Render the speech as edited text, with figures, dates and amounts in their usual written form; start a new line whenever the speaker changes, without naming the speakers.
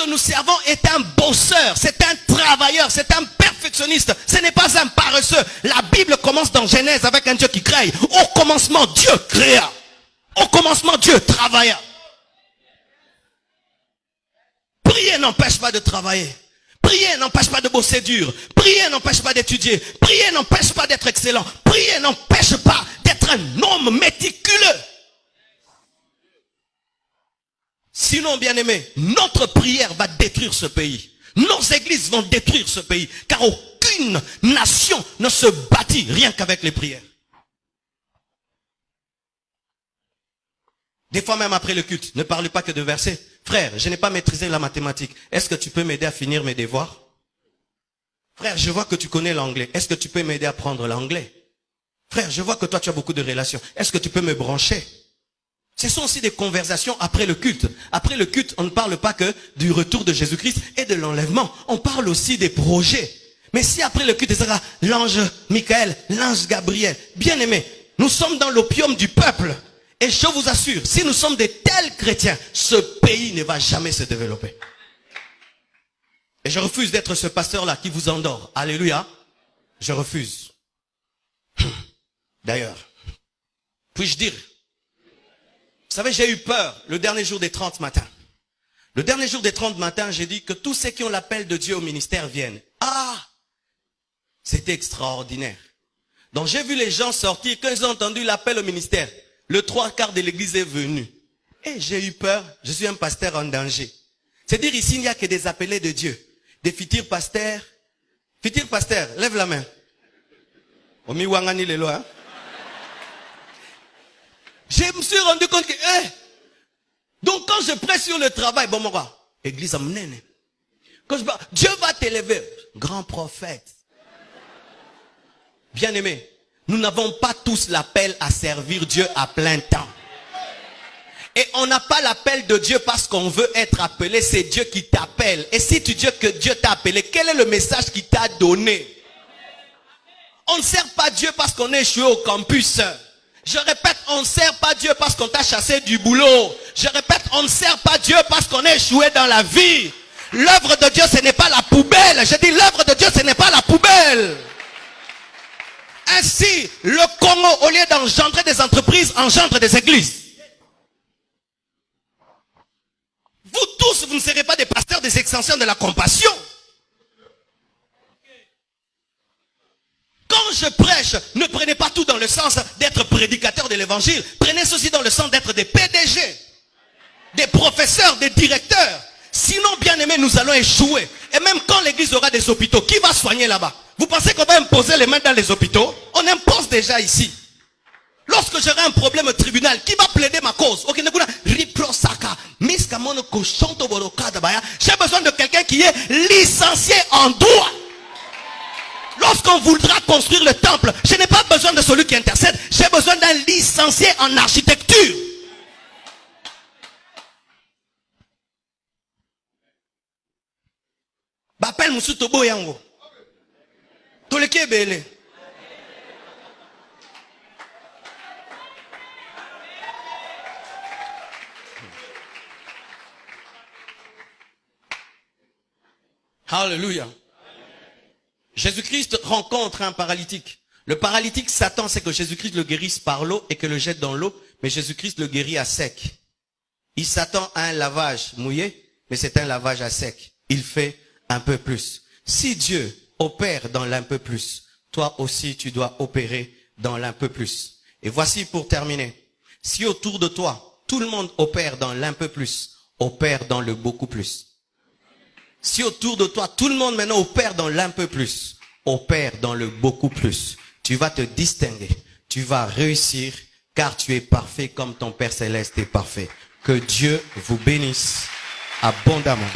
que nous servons est un bosseur, c'est un travailleur, c'est un perfectionniste. Ce n'est pas un paresseux. La Bible commence dans Genèse avec un Dieu qui crée. Au commencement, Dieu créa. Au commencement, Dieu travailla. Prier n'empêche pas de travailler. Prier n'empêche pas de bosser dur. Prier n'empêche pas d'étudier. Prier n'empêche pas d'être excellent. Prier n'empêche pas d'être un homme méticuleux. Sinon, bien-aimé, notre prière va détruire ce pays. Nos églises vont détruire ce pays. Car aucune nation ne se bâtit rien qu'avec les prières. Des fois même après le culte, ne parle pas que de versets. Frère, je n'ai pas maîtrisé la mathématique. Est-ce que tu peux m'aider à finir mes devoirs? Frère, je vois que tu connais l'anglais. Est-ce que tu peux m'aider à apprendre l'anglais? Frère, je vois que toi tu as beaucoup de relations. Est-ce que tu peux me brancher? Ce sont aussi des conversations après le culte. Après le culte, on ne parle pas que du retour de Jésus-Christ et de l'enlèvement. On parle aussi des projets. Mais si après le culte, il sera l'ange Michael, l'ange Gabriel, bien aimé, nous sommes dans l'opium du peuple. Et je vous assure, si nous sommes des tels chrétiens, ce pays ne va jamais se développer. Et je refuse d'être ce pasteur-là qui vous endort. Alléluia. Je refuse. D'ailleurs, puis-je dire, vous savez, j'ai eu peur le dernier jour des 30 matins. Le dernier jour des 30 matins, j'ai dit que tous ceux qui ont l'appel de Dieu au ministère viennent. Ah! C'était extraordinaire. Donc j'ai vu les gens sortir, quand ils ont entendu l'appel au ministère, le 3/4 de l'église est venu. Et j'ai eu peur, je suis un pasteur en danger. C'est-à-dire ici, il n'y a que des appelés de Dieu. Des futurs pasteurs. Futurs pasteurs, lève la main. Omi wangani lelo, hein? Je me suis rendu compte que, donc quand je prêche sur le travail, bon, moi, église amnene. Quand je parle, Dieu va t'élever. Grand prophète. Bien aimé, nous n'avons pas tous l'appel à servir Dieu à plein temps. Et on n'a pas l'appel de Dieu parce qu'on veut être appelé, c'est Dieu qui t'appelle. Et si tu dis que Dieu t'a appelé, quel est le message qu'il t'a donné? On ne sert pas Dieu parce qu'on est échoué au campus. Je répète, on ne sert pas Dieu parce qu'on t'a chassé du boulot. Je répète, on ne sert pas Dieu parce qu'on est échoué dans la vie. L'œuvre de Dieu, ce n'est pas la poubelle. Je dis, l'œuvre de Dieu, ce n'est pas la poubelle. Ainsi, le Congo, au lieu d'engendrer des entreprises, engendre des églises. Vous tous, vous ne serez pas des pasteurs, des extensions de la compassion. Quand je prêche, ne prenez pas tout dans le sens d'être prédicateur de l'évangile. Prenez ceci dans le sens d'être des PDG, des professeurs, des directeurs. Sinon, bien aimé, nous allons échouer. Et même quand l'église aura des hôpitaux, qui va soigner là-bas? Vous pensez qu'on va imposer les mains dans les hôpitaux? On impose déjà ici. Lorsque j'aurai un problème au tribunal, qui va plaider ma cause? J'ai besoin de quelqu'un qui est licencié en droit. Lorsqu'on voudra construire le temple, je n'ai pas besoin de celui qui intercède. J'ai besoin d'un licencié en architecture. Bapel Musutobo Yango. Toleke Bele. Alléluia. Jésus-Christ rencontre un paralytique. Le paralytique s'attend, c'est que Jésus-Christ le guérisse par l'eau et que le jette dans l'eau, mais Jésus-Christ le guérit à sec. Il s'attend à un lavage mouillé, mais c'est un lavage à sec. Il fait un peu plus. Si Dieu opère dans l'un peu plus, toi aussi tu dois opérer dans l'un peu plus. Et voici pour terminer. Si autour de toi, tout le monde opère dans l'un peu plus, opère dans le beaucoup plus. Si autour de toi, tout le monde maintenant opère dans l'un peu plus, opère dans le beaucoup plus, tu vas te distinguer, tu vas réussir, car tu es parfait comme ton Père Céleste est parfait. Que Dieu vous bénisse abondamment.